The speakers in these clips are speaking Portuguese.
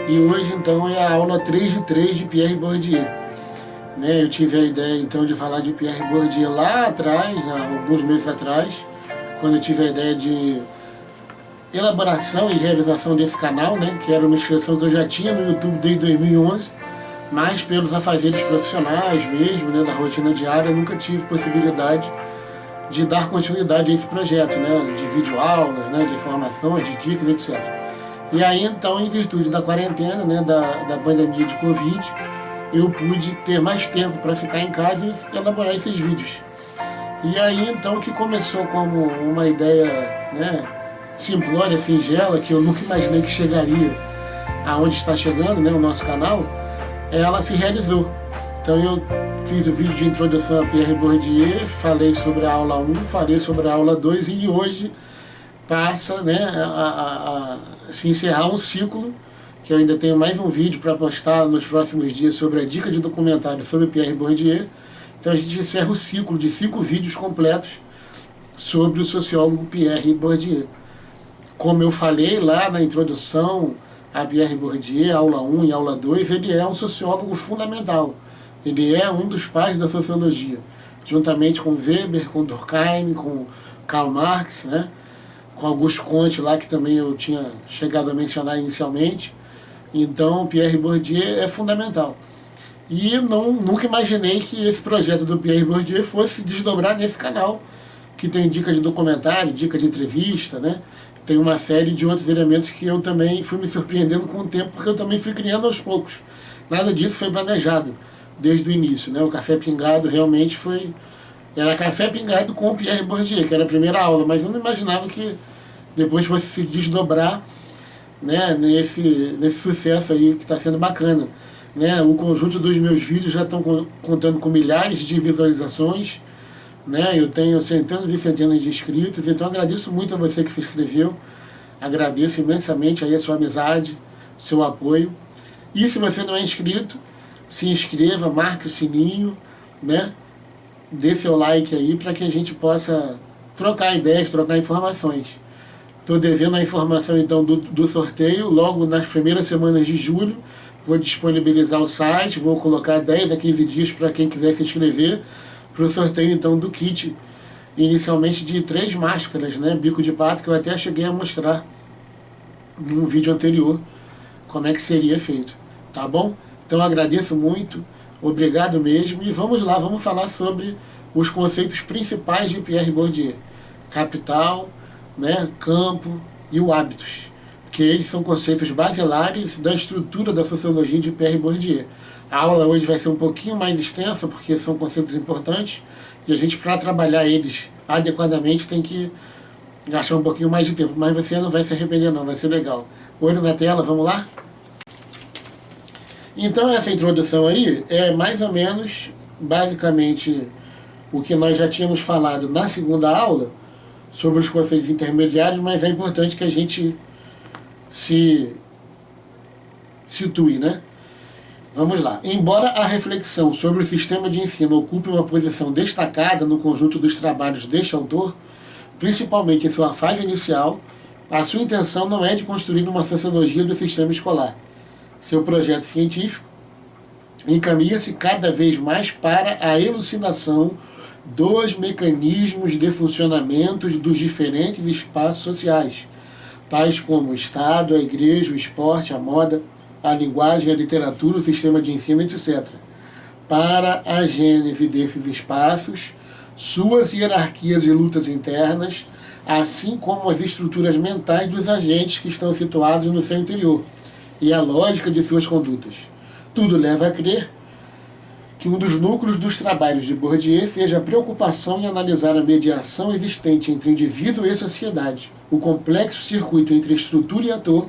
e hoje então é a aula 3 de 3 de Pierre Bourdieu. Né, eu tive a ideia então de falar de Pierre Bourdieu lá atrás, alguns meses atrás, quando eu tive a ideia de elaboração e realização desse canal, né, que era uma inscrição que eu já tinha no YouTube desde 2011, mas pelos afazeres profissionais mesmo, né, da rotina diária, eu nunca tive possibilidade de dar continuidade a esse projeto, né, de videoaulas, né, de informações, de dicas, etc. E aí então, em virtude da quarentena, né, da pandemia de Covid, eu pude ter mais tempo para ficar em casa e elaborar esses vídeos. E aí então que começou como uma ideia, né, simplória, singela, que eu nunca imaginei que chegaria aonde está chegando, né, o nosso canal, ela se realizou. Então eu fiz o vídeo de introdução a Pierre Bourdieu, falei sobre a aula 1, falei sobre a aula 2 e hoje passa, né, a se encerrar um ciclo, que eu ainda tenho mais um vídeo para postar nos próximos dias sobre a dica de documentário sobre Pierre Bourdieu. Então a gente encerra o ciclo de 5 vídeos completos sobre o sociólogo Pierre Bourdieu. Como eu falei lá na introdução a Pierre Bourdieu, aula 1 e aula 2, ele é um sociólogo fundamental. Ele é um dos pais da sociologia, juntamente com Weber, com Durkheim, com Karl Marx, né? Com Auguste Comte lá, que também eu tinha chegado a mencionar inicialmente. Então, Pierre Bourdieu é fundamental. E nunca imaginei que esse projeto do Pierre Bourdieu fosse desdobrar nesse canal, que tem dica de documentário, dica de entrevista, né? Tem uma série de outros elementos que eu também fui me surpreendendo com o tempo, porque eu também fui criando aos poucos. Nada disso foi planejado desde o início, né? O Café Pingado realmente foi... Era Café Pingado com o Pierre Bourdieu, que era a primeira aula, mas eu não imaginava que depois fosse se desdobrar, né, nesse sucesso aí que está sendo bacana. Né? O conjunto dos meus vídeos já estão contando com milhares de visualizações, né? Eu tenho centenas e centenas de inscritos, então agradeço muito a você que se inscreveu, agradeço imensamente aí a sua amizade, seu apoio. E se você não é inscrito, se inscreva, marque o sininho, né? Dê seu like aí para que a gente possa trocar ideias, trocar informações. Estou devendo a informação então do sorteio, logo nas primeiras semanas de julho, vou disponibilizar o site, vou colocar 10 a 15 dias para quem quiser se inscrever para o sorteio então do kit, inicialmente de 3 máscaras, né, bico de pato, que eu até cheguei a mostrar num vídeo anterior como é que seria feito, tá bom? Então agradeço muito, obrigado mesmo, e vamos lá, vamos falar sobre os conceitos principais de Pierre Bourdieu: capital, né, campo e o hábitos, porque eles são conceitos basilares da estrutura da sociologia de Pierre Bourdieu. A aula hoje vai ser um pouquinho mais extensa, porque são conceitos importantes, e a gente, para trabalhar eles adequadamente, tem que gastar um pouquinho mais de tempo, mas você não vai se arrepender não, vai ser legal. Olho na tela, vamos lá? Então essa introdução aí é mais ou menos, basicamente, o que nós já tínhamos falado na segunda aula, sobre os conceitos intermediários, mas é importante que a gente se situe, né? Vamos lá. Embora a reflexão sobre o sistema de ensino ocupe uma posição destacada no conjunto dos trabalhos deste autor, principalmente em sua fase inicial, a sua intenção não é de construir uma sociologia do sistema escolar. Seu projeto científico encaminha-se cada vez mais para a elucidação dos mecanismos de funcionamento dos diferentes espaços sociais, tais como o Estado, a Igreja, o esporte, a moda, a linguagem, a literatura, o sistema de ensino, etc. Para a gênese desses espaços, suas hierarquias e lutas internas, assim como as estruturas mentais dos agentes que estão situados no seu interior, e a lógica de suas condutas. Tudo leva a crer que um dos núcleos dos trabalhos de Bourdieu seja a preocupação em analisar a mediação existente entre indivíduo e sociedade, o complexo circuito entre estrutura e ator,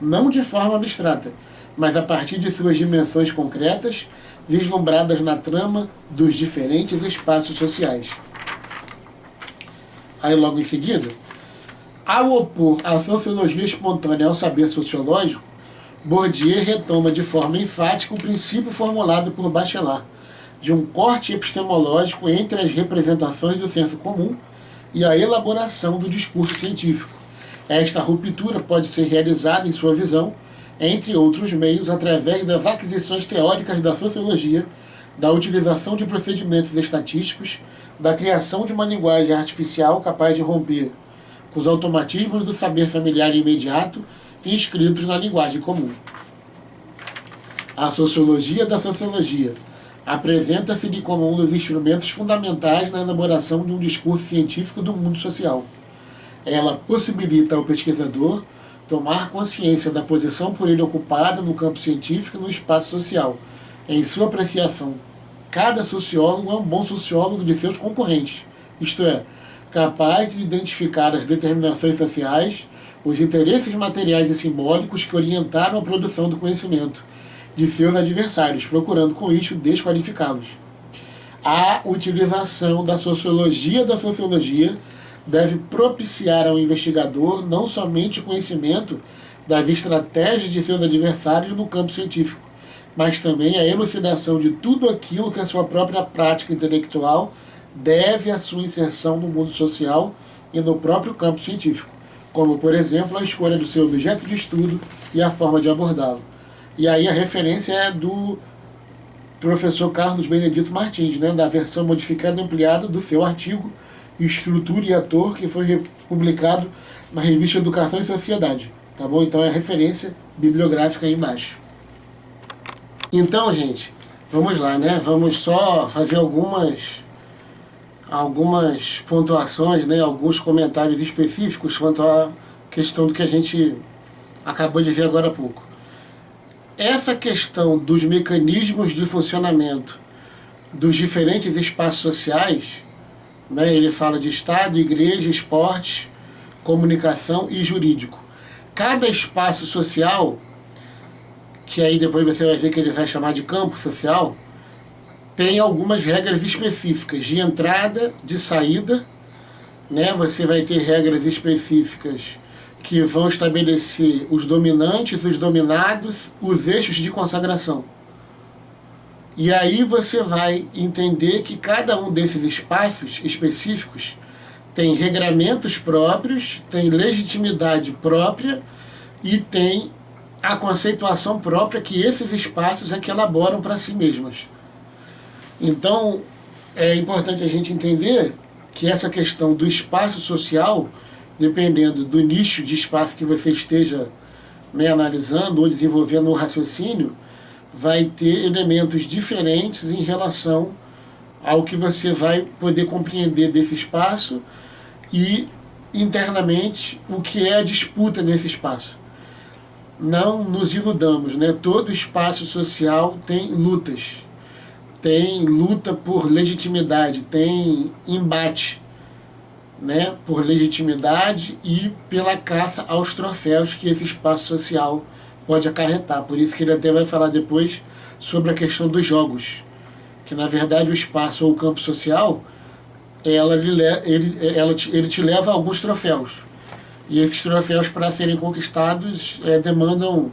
não de forma abstrata, mas a partir de suas dimensões concretas, vislumbradas na trama dos diferentes espaços sociais. Aí logo em seguida, ao opor a sociologia espontânea ao saber sociológico, Bourdieu retoma de forma enfática o princípio formulado por Bachelard, de um corte epistemológico entre as representações do senso comum e a elaboração do discurso científico. Esta ruptura pode ser realizada, em sua visão, entre outros meios, através das aquisições teóricas da sociologia, da utilização de procedimentos estatísticos, da criação de uma linguagem artificial capaz de romper com os automatismos do saber familiar imediato inscritos na linguagem comum. A sociologia da sociologia apresenta-se-lhe como um dos instrumentos fundamentais na elaboração de um discurso científico do mundo social. Ela possibilita ao pesquisador tomar consciência da posição por ele ocupada no campo científico e no espaço social. Em sua apreciação, cada sociólogo é um bom sociólogo de seus concorrentes, isto é, capaz de identificar as determinações sociais, os interesses materiais e simbólicos que orientaram a produção do conhecimento de seus adversários, procurando com isso desqualificá-los. A utilização da sociologia deve propiciar ao investigador não somente o conhecimento das estratégias de seus adversários no campo científico, mas também a elucidação de tudo aquilo que a sua própria prática intelectual deve à sua inserção no mundo social e no próprio campo científico, como, por exemplo, a escolha do seu objeto de estudo e a forma de abordá-lo. E aí a referência é do professor Carlos Benedito Martins, né, da versão modificada e ampliada do seu artigo Estrutura e Ator, que foi publicado na revista Educação e Sociedade. Tá bom? Então é a referência bibliográfica aí embaixo. Então, gente, vamos lá, né? Vamos só fazer algumas pontuações, né? Alguns comentários específicos quanto à questão do que a gente acabou de ver agora há pouco. Essa questão dos mecanismos de funcionamento dos diferentes espaços sociais, né? Ele fala de Estado, igreja, esporte, comunicação e jurídico. Cada espaço social, que aí depois você vai ver que ele vai chamar de campo social, tem algumas regras específicas de entrada, de saída, né? Você vai ter regras específicas que vão estabelecer os dominantes, os dominados, os eixos de consagração. E aí você vai entender que cada um desses espaços específicos tem regramentos próprios, tem legitimidade própria e tem a conceituação própria que esses espaços é que elaboram para si mesmos. Então, é importante a gente entender que essa questão do espaço social, dependendo do nicho de espaço que você esteja, né, analisando ou desenvolvendo o raciocínio, vai ter elementos diferentes em relação ao que você vai poder compreender desse espaço e, internamente, o que é a disputa nesse espaço. Não nos iludamos, né? Todo espaço social tem lutas. Tem luta por legitimidade, tem embate, né, por legitimidade e pela caça aos troféus que esse espaço social pode acarretar. Por isso que ele até vai falar depois sobre a questão dos jogos, que na verdade o espaço ou o campo social, ele te leva a alguns troféus. E esses troféus, para serem conquistados, demandam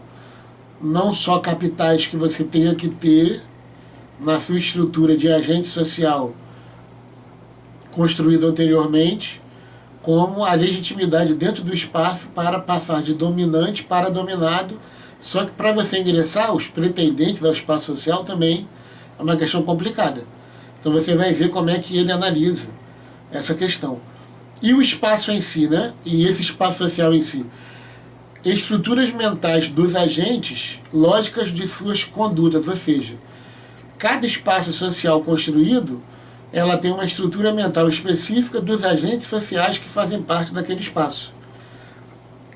não só capitais que você tenha que ter na sua estrutura de agente social construído anteriormente, como a legitimidade dentro do espaço para passar de dominante para dominado. Só que para você ingressar, os pretendentes ao espaço social também é uma questão complicada. Então você vai ver como é que ele analisa essa questão. E o espaço em si, né? E esse espaço social em si. Estruturas mentais dos agentes, lógicas de suas condutas, ou seja, cada espaço social construído, ela tem uma estrutura mental específica dos agentes sociais que fazem parte daquele espaço.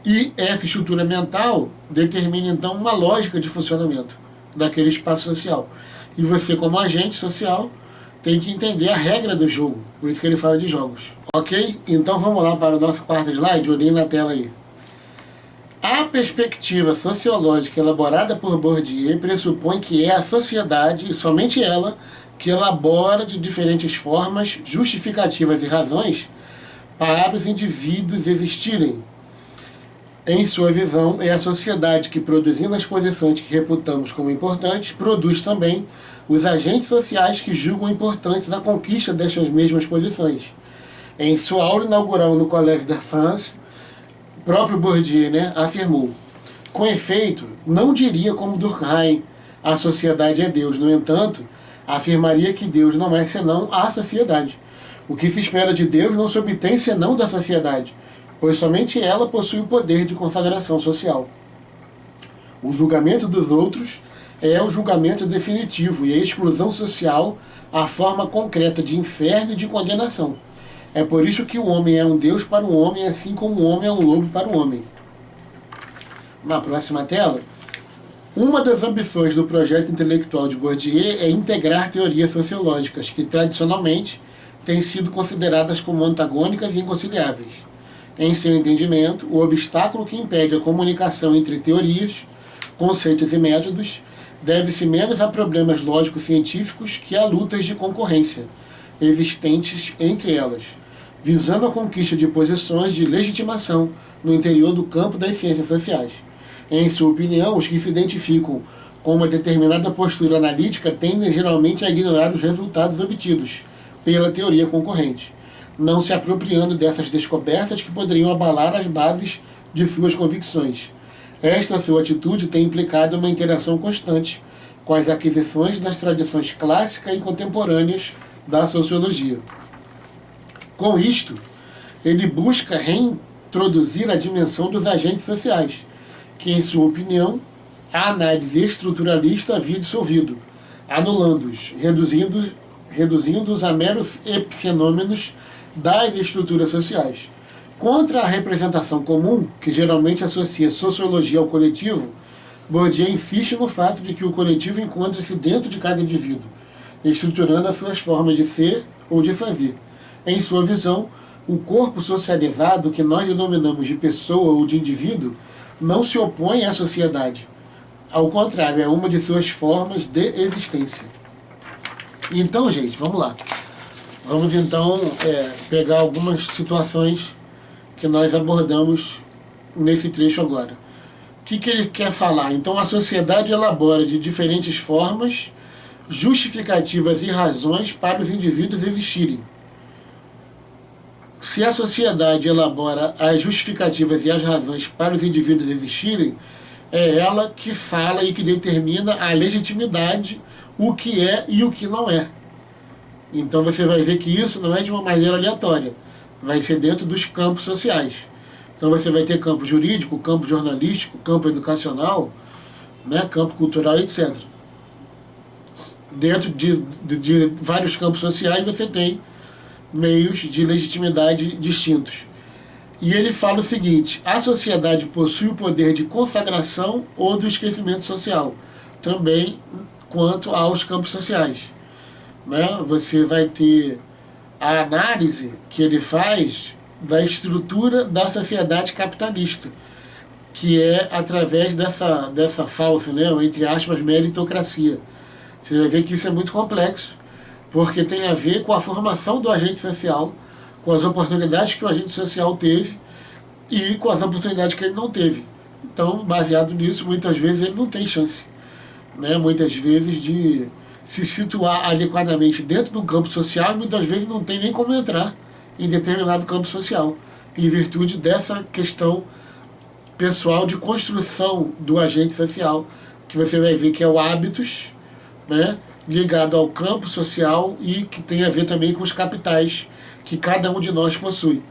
E essa estrutura mental determina, então, uma lógica de funcionamento daquele espaço social. E você, como agente social, tem que entender a regra do jogo. Por isso que ele fala de jogos. Ok? Então vamos lá para o nosso quarto slide. Olhem na tela aí. A perspectiva sociológica elaborada por Bourdieu pressupõe que é a sociedade, e somente ela, que elabora de diferentes formas, justificativas e razões para os indivíduos existirem. Em sua visão, é a sociedade que, produzindo as posições que reputamos como importantes, produz também os agentes sociais que julgam importantes a conquista destas mesmas posições. Em sua aula inaugural no Collège de France, o próprio Bourdieu, né, afirmou: Com efeito, não diria como Durkheim, a sociedade é Deus. No entanto, afirmaria que Deus não é senão a sociedade. O que se espera de Deus não se obtém senão da sociedade, pois somente ela possui o poder de consagração social. O julgamento dos outros é o julgamento definitivo e a exclusão social a forma concreta de inferno e de condenação. É por isso que o homem é um Deus para o homem, assim como o homem é um lobo para o homem. Na próxima tela, uma das ambições do projeto intelectual de Bourdieu é integrar teorias sociológicas que, tradicionalmente, têm sido consideradas como antagônicas e inconciliáveis. Em seu entendimento, o obstáculo que impede a comunicação entre teorias, conceitos e métodos deve-se menos a problemas lógico-científicos que a lutas de concorrência existentes entre elas, visando a conquista de posições de legitimação no interior do campo das ciências sociais. Em sua opinião, os que se identificam com uma determinada postura analítica tendem geralmente a ignorar os resultados obtidos pela teoria concorrente, não se apropriando dessas descobertas que poderiam abalar as bases de suas convicções. Esta sua atitude tem implicado uma interação constante com as aquisições das tradições clássica e contemporâneas da sociologia. Com isto, ele busca reintroduzir a dimensão dos agentes sociais, que, em sua opinião, a análise estruturalista havia dissolvido, anulando-os, reduzindo-os a meros epifenômenos das estruturas sociais. Contra a representação comum, que geralmente associa sociologia ao coletivo, Bourdieu insiste no fato de que o coletivo encontra-se dentro de cada indivíduo, estruturando as suas formas de ser ou de fazer. Em sua visão, o corpo socializado, que nós denominamos de pessoa ou de indivíduo, não se opõe à sociedade. Ao contrário, é uma de suas formas de existência. Então, gente, vamos lá. Vamos então pegar algumas situações que nós abordamos nesse trecho agora. O que ele quer falar? Então, a sociedade elabora de diferentes formas justificativas e razões para os indivíduos existirem. Se a sociedade elabora as justificativas e as razões para os indivíduos existirem, é ela que fala e que determina a legitimidade, o que é e o que não é. Então você vai ver que isso não é de uma maneira aleatória, vai ser dentro dos campos sociais. Então você vai ter campo jurídico, campo jornalístico, campo educacional, né, campo cultural, etc. Dentro de vários campos sociais você tem meios de legitimidade distintos. E ele fala o seguinte: a sociedade possui o poder de consagração ou do esquecimento social, também quanto aos campos sociais. Né? Você vai ter a análise que ele faz da estrutura da sociedade capitalista, que é através dessa falsa, né, entre aspas, meritocracia. Você vai ver que isso é muito complexo, porque tem a ver com a formação do agente social, com as oportunidades que o agente social teve e com as oportunidades que ele não teve. Então, baseado nisso, muitas vezes ele não tem chance, né, muitas vezes de se situar adequadamente dentro do campo social, e muitas vezes não tem nem como entrar em determinado campo social, em virtude dessa questão pessoal de construção do agente social, que você vai ver que é o hábitos, né, ligado ao campo social e que tem a ver também com os capitais que cada um de nós possui,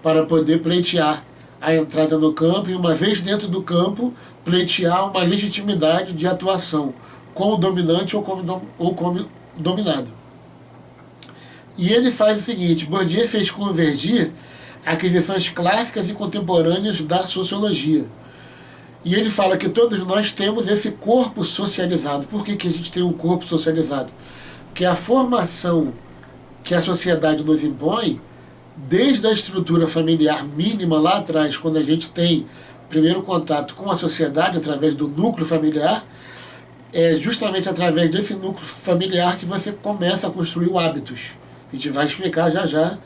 para poder pleitear a entrada no campo e, uma vez dentro do campo, pleitear uma legitimidade de atuação como dominante ou como dominado. E ele faz o seguinte: Bourdieu fez convergir aquisições clássicas e contemporâneas da sociologia. E ele fala que todos nós temos esse corpo socializado. Por que a gente tem um corpo socializado? Porque a formação que a sociedade nos impõe, desde a estrutura familiar mínima lá atrás, quando a gente tem primeiro contato com a sociedade através do núcleo familiar, é justamente através desse núcleo familiar que você começa a construir o hábitos. A gente vai explicar já já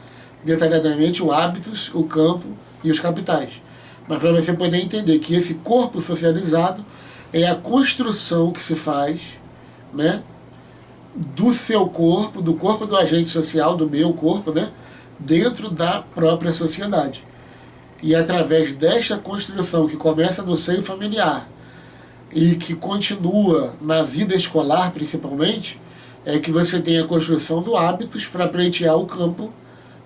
detalhadamente o hábitos, o campo e os capitais. Mas para você poder entender que esse corpo socializado é a construção que se faz, né, do seu corpo, do corpo do agente social, do meu corpo, né, dentro da própria sociedade. E através desta construção que começa no seio familiar e que continua na vida escolar principalmente, é que você tem a construção do hábitos para pleitear o campo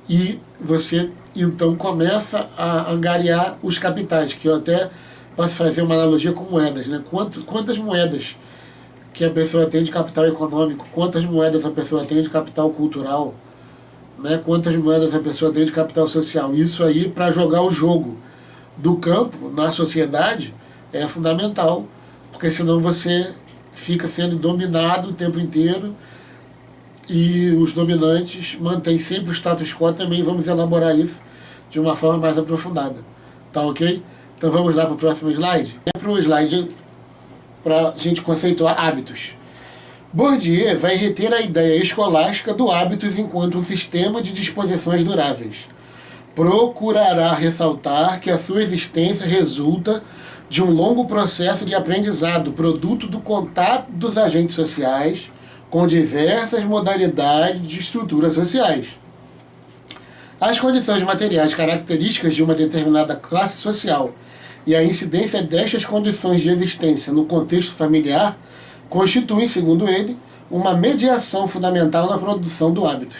e você então começa a angariar os capitais, que eu até posso fazer uma analogia com moedas, né? Quantas moedas que a pessoa tem de capital econômico, quantas moedas a pessoa tem de capital cultural, né? Quantas moedas a pessoa tem de capital social. Isso aí, para jogar o jogo do campo na sociedade, é fundamental, porque senão você fica sendo dominado o tempo inteiro e os dominantes mantêm sempre o status quo também. Vamos elaborar isso de uma forma mais aprofundada. Tá ok? Então vamos lá para o próximo slide. É para o slide para a gente conceituar hábitos. Bourdieu vai reter a ideia escolástica do hábitos enquanto um sistema de disposições duráveis. Procurará ressaltar que a sua existência resulta de um longo processo de aprendizado, produto do contato dos agentes sociais com diversas modalidades de estruturas sociais. As condições materiais características de uma determinada classe social e a incidência destas condições de existência no contexto familiar constituem, segundo ele, uma mediação fundamental na produção do hábitos.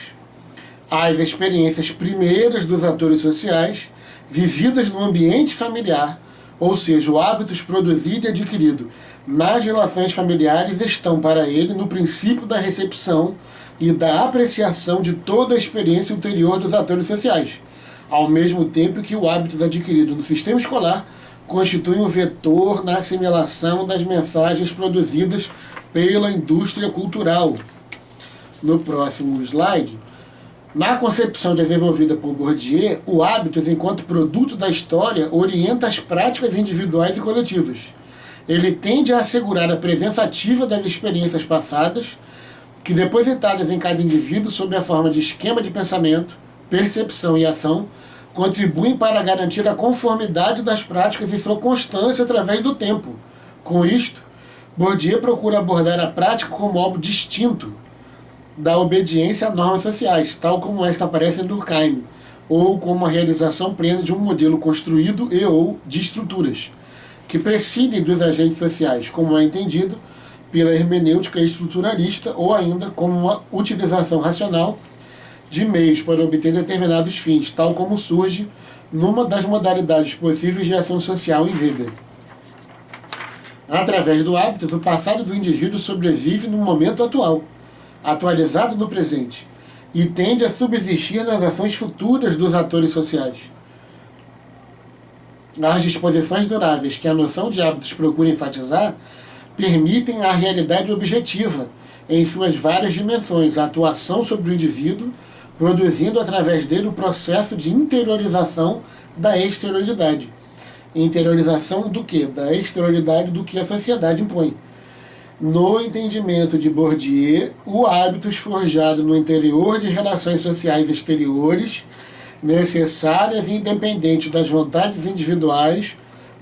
As experiências primeiras dos atores sociais, vividas no ambiente familiar, ou seja, o hábitos produzido e adquirido nas relações familiares, estão para ele no princípio da recepção e da apreciação de toda a experiência ulterior dos atores sociais, ao mesmo tempo que o hábito adquirido no sistema escolar constitui um vetor na assimilação das mensagens produzidas pela indústria cultural. No próximo slide, na concepção desenvolvida por Bourdieu, o hábitos, enquanto produto da história, orienta as práticas individuais e coletivas. Ele tende a assegurar a presença ativa das experiências passadas, que depositadas em cada indivíduo sob a forma de esquema de pensamento, percepção e ação, contribuem para garantir a conformidade das práticas e sua constância através do tempo. Com isto, Bourdieu procura abordar a prática como algo distinto da obediência a normas sociais, tal como esta aparece em Durkheim, ou como a realização plena de um modelo construído e ou de estruturas, que prescindem dos agentes sociais, como é entendido pela hermenêutica estruturalista, ou ainda como uma utilização racional de meios para obter determinados fins, tal como surge numa das modalidades possíveis de ação social em Weber. Através do hábito, o passado do indivíduo sobrevive no momento atual, atualizado no presente, e tende a subsistir nas ações futuras dos atores sociais. As disposições duráveis que a noção de hábitos procura enfatizar permitem a realidade objetiva, em suas várias dimensões, a atuação sobre o indivíduo, produzindo através dele o processo de interiorização da exterioridade. Interiorização do quê? Da exterioridade do que a sociedade impõe. No entendimento de Bourdieu, o hábitos forjado no interior de relações sociais exteriores, necessárias e independentes das vontades individuais,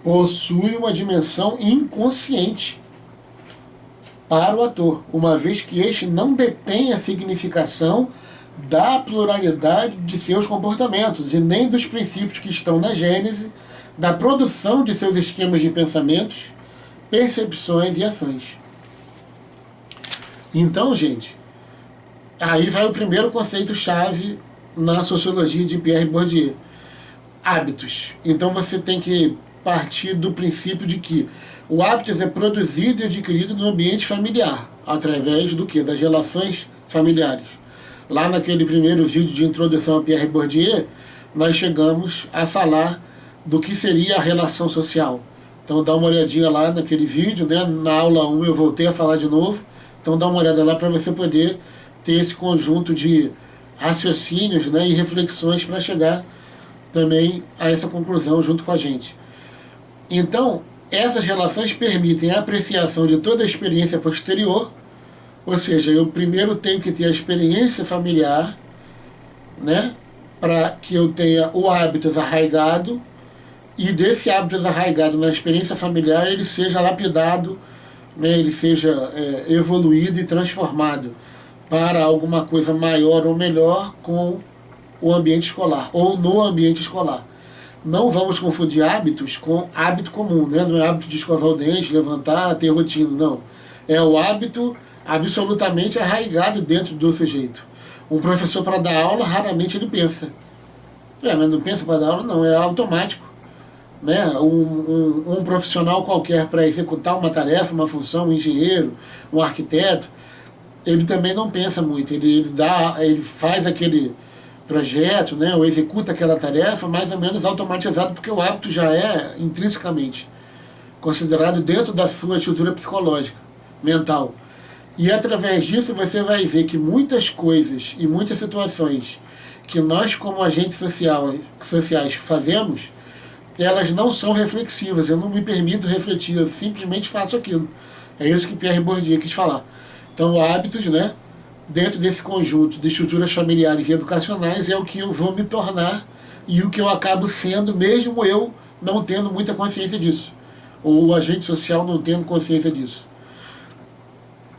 possui uma dimensão inconsciente para o ator, uma vez que este não detém a significação da pluralidade de seus comportamentos e nem dos princípios que estão na gênese da produção de seus esquemas de pensamentos, percepções e ações. Então, gente, aí vai o primeiro conceito-chave na sociologia de Pierre Bourdieu. Hábitos. Então você tem que partir do princípio de que o hábito é produzido e adquirido no ambiente familiar, através do quê? Das relações familiares. Lá naquele primeiro vídeo de introdução a Pierre Bourdieu, nós chegamos a falar do que seria a relação social. Então dá uma olhadinha lá naquele vídeo, né? Na aula 1 eu voltei a falar de novo, então dá uma olhada lá para você poder ter esse conjunto de raciocínios, né, e reflexões para chegar também a essa conclusão junto com a gente. Então, essas relações permitem a apreciação de toda a experiência posterior, ou seja, eu primeiro tenho que ter a experiência familiar, né, para que eu tenha o hábito arraigado, e desse hábito arraigado na experiência familiar ele seja lapidado, né, ele seja evoluído e transformado para alguma coisa maior ou melhor com o ambiente escolar, ou no ambiente escolar. Não vamos confundir hábitos com hábito comum, né? Não é hábito de escovar o dente, levantar, ter rotina, não. É o hábito absolutamente arraigado dentro do sujeito. Um professor para dar aula, raramente ele pensa. Mas não pensa para dar aula, não, é automático. Né? Um profissional qualquer para executar uma tarefa, uma função, um engenheiro, um arquiteto, ele também não pensa muito, ele faz aquele projeto, né, ou executa aquela tarefa mais ou menos automatizado, porque o hábito já é intrinsecamente considerado dentro da sua estrutura psicológica, mental. E através disso você vai ver que muitas coisas e muitas situações que nós como agentes sociais fazemos, elas não são reflexivas. Eu não me permito refletir, eu simplesmente faço aquilo. É isso que Pierre Bourdieu quis falar. Então, hábitos, né, dentro desse conjunto de estruturas familiares e educacionais, é o que eu vou me tornar e o que eu acabo sendo, mesmo eu não tendo muita consciência disso, ou o agente social não tendo consciência disso.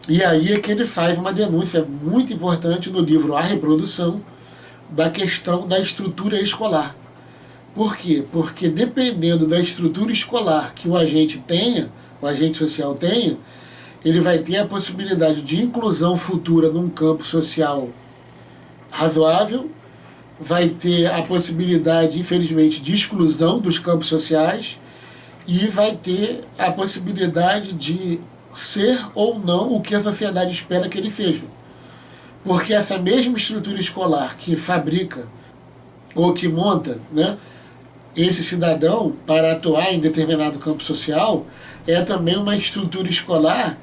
E aí é que ele faz uma denúncia muito importante no livro A Reprodução, da questão da estrutura escolar. Por quê? Porque dependendo da estrutura escolar que o agente tenha, o agente social tenha, ele vai ter a possibilidade de inclusão futura num campo social razoável, vai ter a possibilidade, infelizmente, de exclusão dos campos sociais e vai ter a possibilidade de ser ou não o que a sociedade espera que ele seja. Porque essa mesma estrutura escolar que fabrica ou que monta, né, esse cidadão para atuar em determinado campo social é também uma estrutura escolar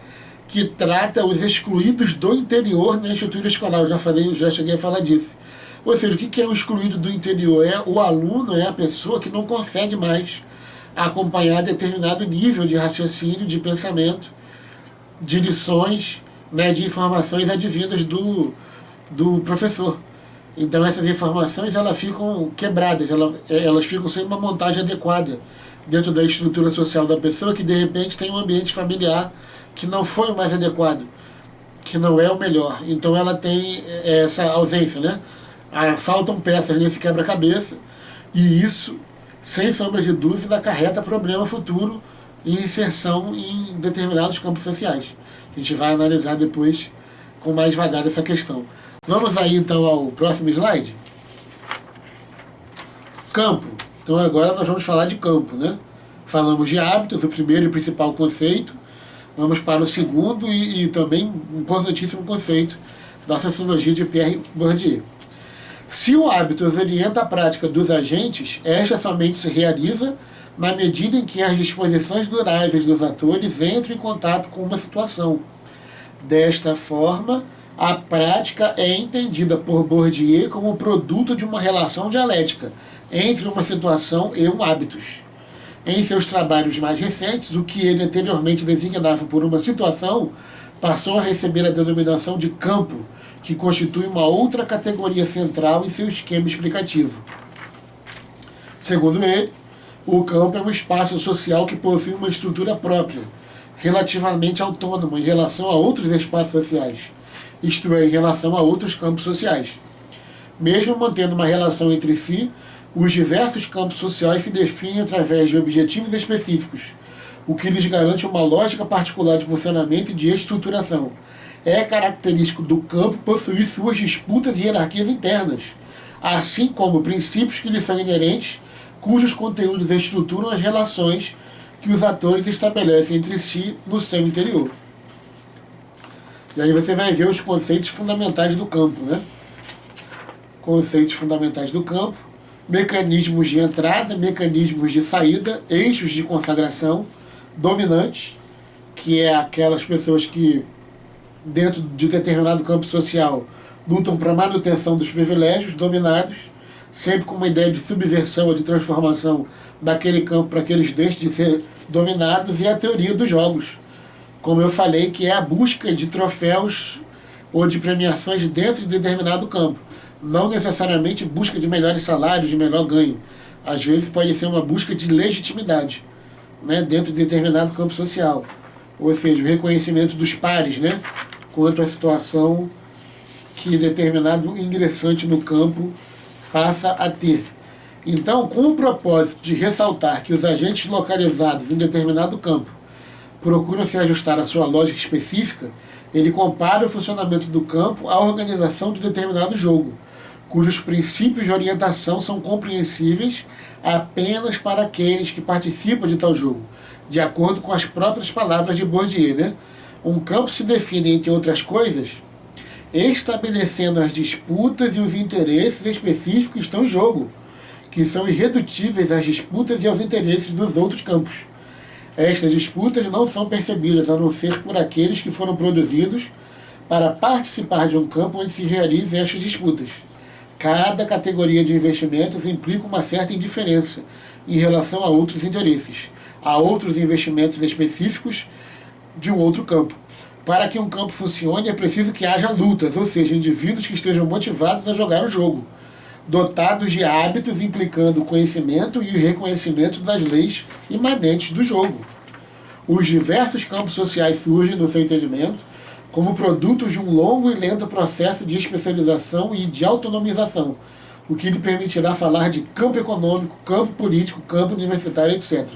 que trata os excluídos do interior na estrutura escolar. Eu já cheguei a falar disso. Ou seja, o que é o excluído do interior? É o aluno, é a pessoa que não consegue mais acompanhar determinado nível de raciocínio, de pensamento, de lições, né, de informações advindas do professor. Então essas informações elas ficam quebradas, elas ficam sem uma montagem adequada dentro da estrutura social da pessoa, que de repente tem um ambiente familiar que não foi o mais adequado, que não é o melhor. Então ela tem essa ausência, né? Faltam peças nesse quebra-cabeça, e isso, sem sombra de dúvida, acarreta problema futuro e inserção em determinados campos sociais. A gente vai analisar depois com mais devagar essa questão. Vamos aí então ao próximo slide. Campo. Então agora nós vamos falar de campo, né? Falamos de hábitos, o primeiro e principal conceito. Vamos para o segundo e também importantíssimo conceito da sociologia de Pierre Bourdieu. Se o hábito orienta a prática dos agentes, esta somente se realiza na medida em que as disposições duráveis dos atores entram em contato com uma situação. Desta forma, a prática é entendida por Bourdieu como produto de uma relação dialética entre uma situação e um hábitos. Em seus trabalhos mais recentes, o que ele anteriormente designava por uma situação passou a receber a denominação de campo, que constitui uma outra categoria central em seu esquema explicativo. Segundo ele, o campo é um espaço social que possui uma estrutura própria, relativamente autônoma em relação a outros espaços sociais, isto é, em relação a outros campos sociais. Mesmo mantendo uma relação entre si, os diversos campos sociais se definem através de objetivos específicos, o que lhes garante uma lógica particular de funcionamento e de estruturação. É característico do campo possuir suas disputas e hierarquias internas, assim como princípios que lhe são inerentes, cujos conteúdos estruturam as relações que os atores estabelecem entre si no seu interior. E aí você vai ver os conceitos fundamentais do campo, né? Conceitos fundamentais do campo, mecanismos de entrada, mecanismos de saída, eixos de consagração, dominantes, que é aquelas pessoas que, dentro de determinado campo social, lutam para a manutenção dos privilégios, dominados, sempre com uma ideia de subversão ou de transformação daquele campo para que eles deixem de ser dominados, e a teoria dos jogos, como eu falei, que é a busca de troféus ou de premiações dentro de determinado campo. Não necessariamente busca de melhores salários, de melhor ganho. Às vezes pode ser uma busca de legitimidade, né, dentro de determinado campo social. Ou seja, o reconhecimento dos pares, né, quanto à situação que determinado ingressante no campo passa a ter. Então, com o propósito de ressaltar que os agentes localizados em determinado campo procuram se ajustar à sua lógica específica, ele compara o funcionamento do campo à organização de determinado jogo, cujos princípios de orientação são compreensíveis apenas para aqueles que participam de tal jogo, de acordo com as próprias palavras de Bourdieu, né? Um campo se define, entre outras coisas, estabelecendo as disputas e os interesses específicos que estão em jogo, que são irredutíveis às disputas e aos interesses dos outros campos. Estas disputas não são percebidas a não ser por aqueles que foram produzidos para participar de um campo onde se realizem estas disputas. Cada categoria de investimentos implica uma certa indiferença em relação a outros interesses, a outros investimentos específicos de um outro campo. Para que um campo funcione, é preciso que haja lutas, ou seja, indivíduos que estejam motivados a jogar o jogo, dotados de hábitos implicando o conhecimento e o reconhecimento das leis imanentes do jogo. Os diversos campos sociais surgem, no seu entendimento, como produtos de um longo e lento processo de especialização e de autonomização, o que lhe permitirá falar de campo econômico, campo político, campo universitário, etc.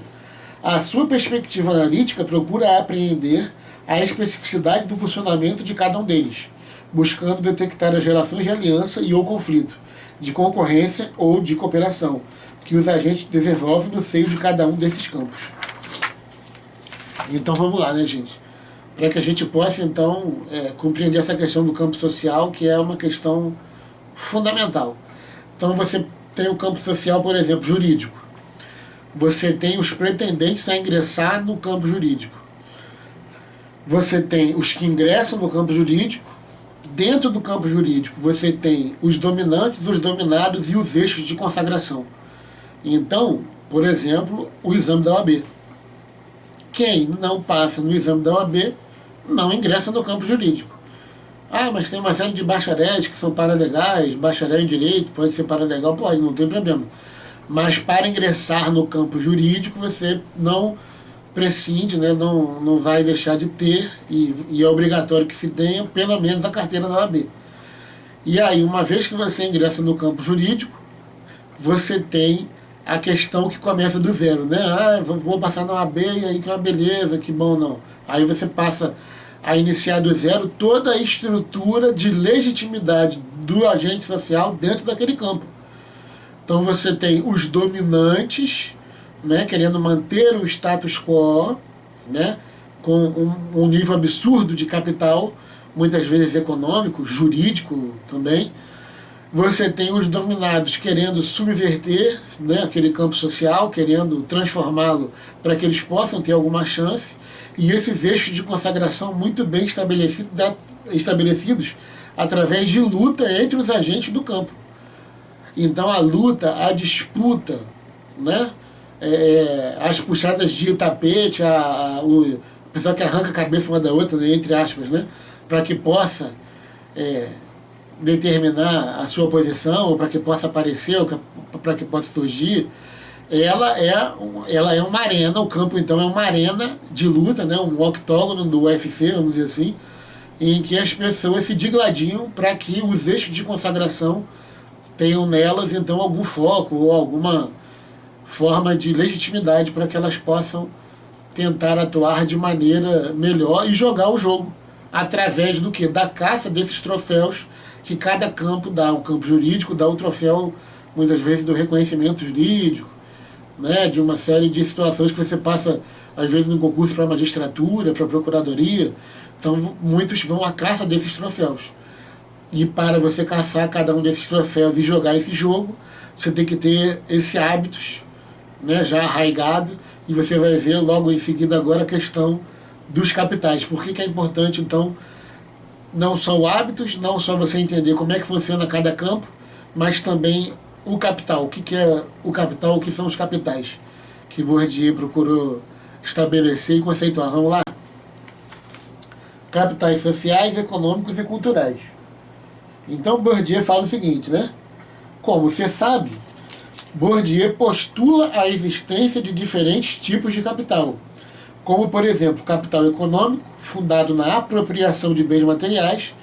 A sua perspectiva analítica procura apreender a especificidade do funcionamento de cada um deles, buscando detectar as relações de aliança e ou conflito, de concorrência ou de cooperação, que os agentes desenvolvem no seio de cada um desses campos. Então vamos lá, né, gente? Para que a gente possa, então, compreender essa questão do campo social, que é uma questão fundamental. Então você tem o campo social, por exemplo, jurídico. Você tem os pretendentes a ingressar no campo jurídico. Você tem os que ingressam no campo jurídico. Dentro do campo jurídico, você tem os dominantes, os dominados e os eixos de consagração. Então, por exemplo, o exame da OAB. Quem não passa no exame da OAB não ingressa no campo jurídico. Ah, mas tem uma série de bacharéis que são paralegais, bacharel em direito, pode ser paralegal, pode, não tem problema. Mas para ingressar no campo jurídico, você não prescinde, né, não vai deixar de ter, e é obrigatório que se tenha, pelo menos a carteira da OAB. E aí, uma vez que você ingressa no campo jurídico, você tem a questão que começa do zero, né? Ah, vou passar na OAB e aí que é uma beleza, que bom, não. Aí você passa a iniciar do zero toda a estrutura de legitimidade do agente social dentro daquele campo. Então você tem os dominantes, né, querendo manter o status quo, né, com um nível absurdo de capital, muitas vezes econômico, jurídico também. Você tem os dominados querendo subverter, né, aquele campo social, querendo transformá-lo para que eles possam ter alguma chance, e esses eixos de consagração muito bem estabelecidos através de luta entre os agentes do campo. Então a luta, a disputa, né, as puxadas de tapete, o pessoal que arranca a cabeça uma da outra, né, entre aspas, né, para que possa determinar a sua posição, ou para que possa aparecer, ou para que possa surgir, ela é uma arena, o campo então é uma arena de luta, né, um octógono do UFC, vamos dizer assim, em que as pessoas se digladiam para que os eixos de consagração tenham nelas então algum foco ou alguma forma de legitimidade para que elas possam tentar atuar de maneira melhor e jogar o jogo através do que? Da caça desses troféus que cada campo dá. O campo jurídico dá o troféu, muitas vezes, do reconhecimento jurídico, né, de uma série de situações que você passa, às vezes, no concurso para a magistratura, para a procuradoria. Então, muitos vão à caça desses troféus. E para você caçar cada um desses troféus e jogar esse jogo, você tem que ter esse hábitos, né, já arraigado, e você vai ver logo em seguida agora a questão dos capitais. Por que é importante, então, não só o hábitos, não só você entender como é que funciona cada campo, mas também o capital. O que é o capital, o que são os capitais, que Bourdieu procurou estabelecer e conceituar. Vamos lá? Capitais sociais, econômicos e culturais. Então Bourdieu fala o seguinte, né? Como você sabe, Bourdieu postula a existência de diferentes tipos de capital, como, por exemplo, o capital econômico, fundado na apropriação de bens materiais,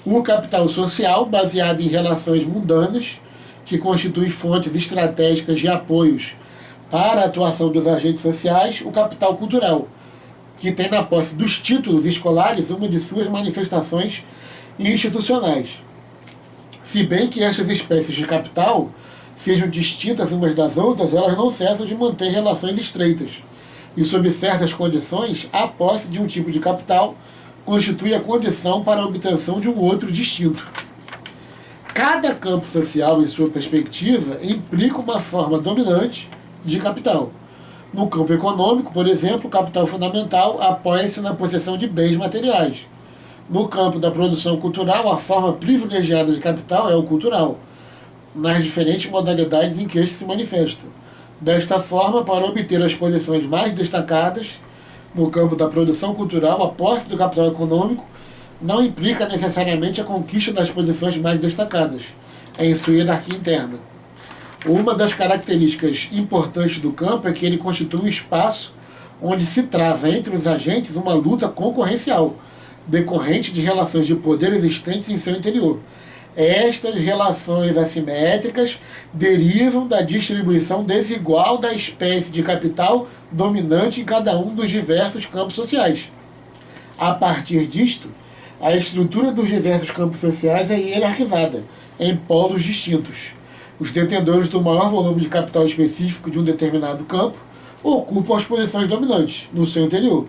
o capital social, baseado em relações mundanas, que constitui fontes estratégicas de apoios para a atuação dos agentes sociais, o capital cultural, que tem na posse dos títulos escolares uma de suas manifestações institucionais. Se bem que estas espécies de capital sejam distintas umas das outras, elas não cessam de manter relações estreitas. E, sob certas condições, a posse de um tipo de capital constitui a condição para a obtenção de um outro distinto. Cada campo social, em sua perspectiva, implica uma forma dominante de capital. No campo econômico, por exemplo, o capital fundamental apoia-se na possessão de bens materiais. No campo da produção cultural, a forma privilegiada de capital é o cultural, nas diferentes modalidades em que este se manifesta. Desta forma, para obter as posições mais destacadas no campo da produção cultural, a posse do capital econômico não implica necessariamente a conquista das posições mais destacadas em sua hierarquia interna. Uma das características importantes do campo é que ele constitui um espaço onde se trava entre os agentes uma luta concorrencial, decorrente de relações de poder existentes em seu interior. Estas relações assimétricas derivam da distribuição desigual da espécie de capital dominante em cada um dos diversos campos sociais. A partir disto, a estrutura dos diversos campos sociais é hierarquizada em polos distintos. Os detentores do maior volume de capital específico de um determinado campo ocupam as posições dominantes no seu interior.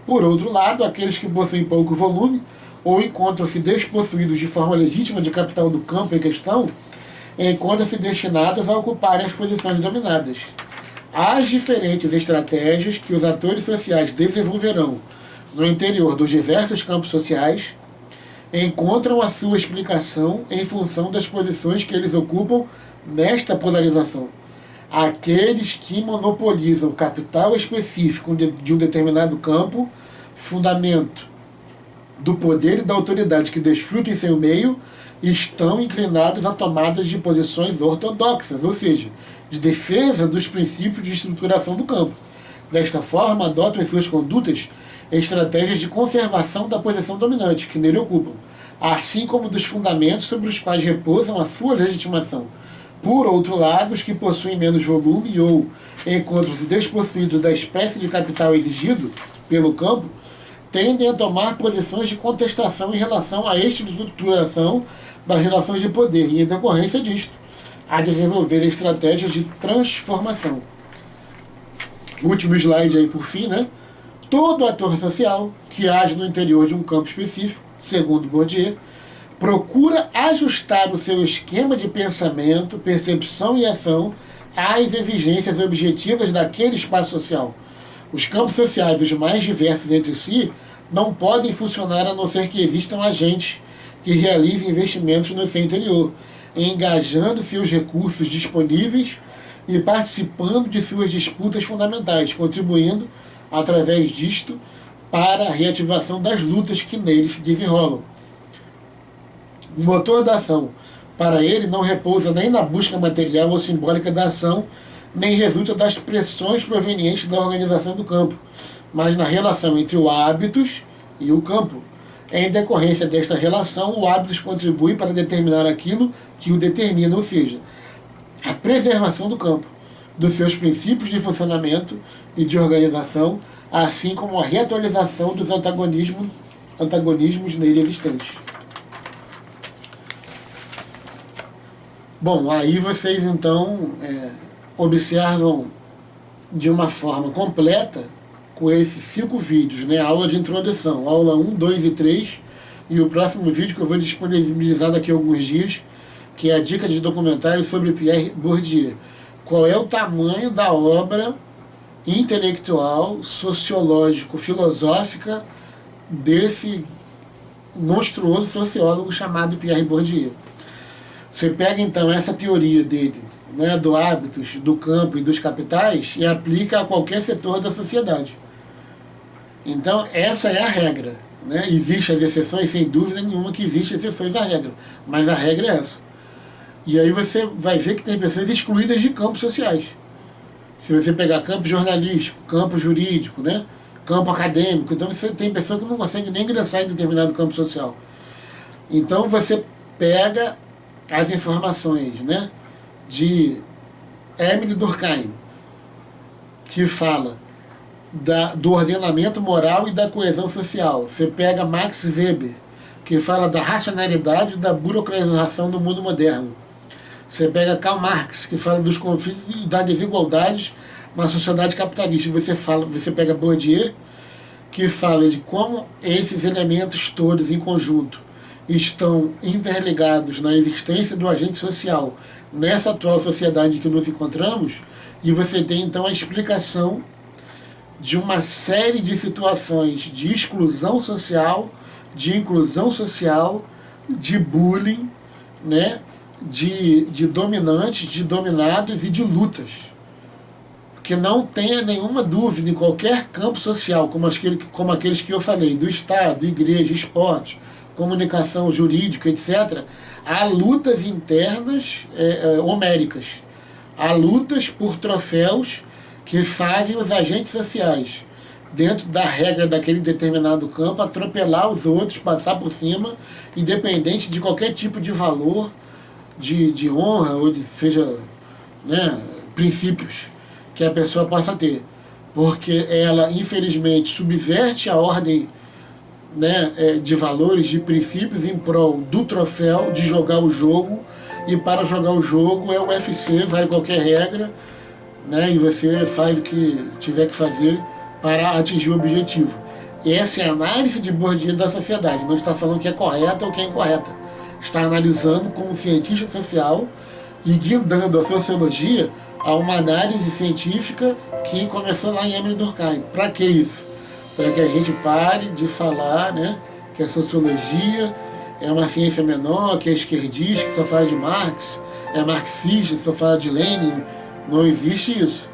Por outro lado, aqueles que possuem pouco volume ou encontram-se despossuídos de forma legítima de capital do campo em questão, encontram-se destinados a ocuparem as posições dominadas. As diferentes estratégias que os atores sociais desenvolverão no interior dos diversos campos sociais encontram a sua explicação em função das posições que eles ocupam nesta polarização. Aqueles que monopolizam capital específico de um determinado campo, fundamento do poder e da autoridade que desfrutam em seu meio, estão inclinados a tomadas de posições ortodoxas, ou seja, de defesa dos princípios de estruturação do campo. Desta forma, adotam em suas condutas estratégias de conservação da posição dominante que nele ocupam, assim como dos fundamentos sobre os quais repousam a sua legitimação. Por outro lado, os que possuem menos volume ou encontram-se despossuídos da espécie de capital exigido pelo campo, tendem a tomar posições de contestação em relação à estruturação das relações de poder e, em decorrência disto, a desenvolver estratégias de transformação. Último slide aí por fim, né? Todo ator social que age no interior de um campo específico, segundo Bourdieu, procura ajustar o seu esquema de pensamento, percepção e ação às exigências objetivas daquele espaço social. Os campos sociais, os mais diversos entre si, não podem funcionar a não ser que existam agentes que realizem investimentos no seu interior, engajando seus recursos disponíveis e participando de suas disputas fundamentais, contribuindo, através disto, para a reativação das lutas que neles se desenrolam. O motor da ação, para ele, não repousa nem na busca material ou simbólica da ação, nem resulta das pressões provenientes da organização do campo, mas na relação entre o hábitos e o campo. Em decorrência desta relação, o hábitos contribui para determinar aquilo que o determina, ou seja, a preservação do campo, dos seus princípios de funcionamento e de organização, assim como a reatualização dos antagonismos nele existentes. Bom, aí vocês então observam de uma forma completa com esses 5 vídeos, né? Aula de introdução, aula 1, 2 e 3, e o próximo vídeo que eu vou disponibilizar daqui a alguns dias, que é a dica de documentário sobre Pierre Bourdieu. Qual é o tamanho da obra intelectual, sociológico, filosófica desse monstruoso sociólogo chamado Pierre Bourdieu. Você pega então essa teoria dele, né, do hábitos, do campo e dos capitais, e aplica a qualquer setor da sociedade. Então essa é a regra, né? Existem as exceções, sem dúvida nenhuma que existem exceções à regra, mas a regra é essa. E aí você vai ver que tem pessoas excluídas de campos sociais. Se você pegar campo jornalístico, campo jurídico, né, campo acadêmico, então você tem pessoa que não consegue nem ingressar em determinado campo social. Então você pega as informações, né, de Émile Durkheim, que fala do ordenamento moral e da coesão social. Você pega Max Weber, que fala da racionalidade e da burocratização do mundo moderno. Você pega Karl Marx, que fala dos conflitos e das desigualdades na sociedade capitalista. Você pega Bourdieu, que fala de como esses elementos todos em conjunto estão interligados na existência do agente social nessa atual sociedade em que nos encontramos, e você tem então a explicação de uma série de situações de exclusão social, de inclusão social, de bullying, né? de dominantes, de dominados e de lutas. Que não tenha nenhuma dúvida em qualquer campo social, como aqueles que eu falei, do Estado, igreja, esporte, comunicação jurídica, etc., há lutas internas homéricas. Há lutas por troféus que fazem os agentes sociais, dentro da regra daquele determinado campo, atropelar os outros, passar por cima, independente de qualquer tipo de valor, de honra, ou de seja, né, princípios que a pessoa possa ter. Porque ela, infelizmente, subverte a ordem, né, de valores, de princípios em prol do troféu, de jogar o jogo, e para jogar o jogo é o UFC, vale qualquer regra, né, e você faz o que tiver que fazer para atingir o objetivo. Essa é a análise de Bourdieu da sociedade, não está falando que é correta ou que é incorreta. Está analisando como cientista social e guindando a sociologia a uma análise científica que começou lá em Émile Durkheim. Para que isso? Para que a gente pare de falar, né, que a sociologia é uma ciência menor, que é esquerdista, que só fala de Marx, é marxista, que só fala de Lenin. Não existe isso.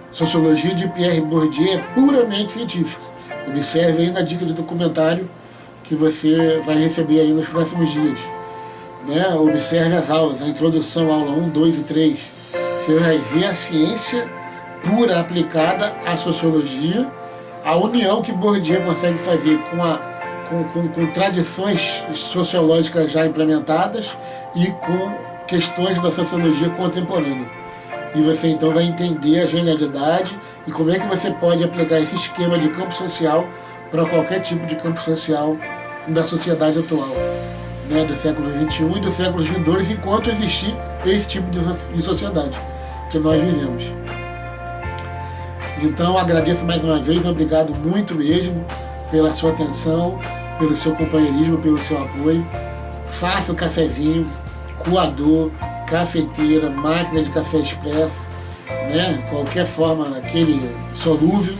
Sociologia de Pierre Bourdieu é puramente científica. Observe aí na dica de documentário que você vai receber aí nos próximos dias. Né? Observe as aulas, a introdução, aula 1, 2 e 3. Você vai ver a ciência pura aplicada à sociologia, a união que Bourdieu consegue fazer com tradições sociológicas já implementadas e com questões da sociologia contemporânea. E você então vai entender a genialidade e como é que você pode aplicar esse esquema de campo social para qualquer tipo de campo social da sociedade atual, né, do século XXI e do século XXII, enquanto existir esse tipo de sociedade que nós vivemos. Então agradeço mais uma vez, obrigado muito mesmo pela sua atenção, pelo seu companheirismo, pelo seu apoio. Faça o cafezinho, coador, cafeteira, máquina de café expresso, né? Qualquer forma, aquele solúvel,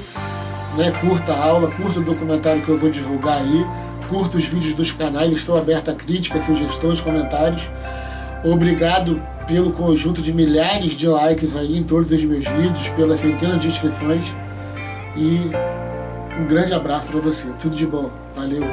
né? Curta a aula, curta o documentário que eu vou divulgar aí, curta os vídeos dos canais, estou aberto a críticas, sugestões, comentários. Obrigado pelo conjunto de milhares de likes aí em todos os meus vídeos, pelas centenas de inscrições, e um grande abraço para você. Tudo de bom. Valeu.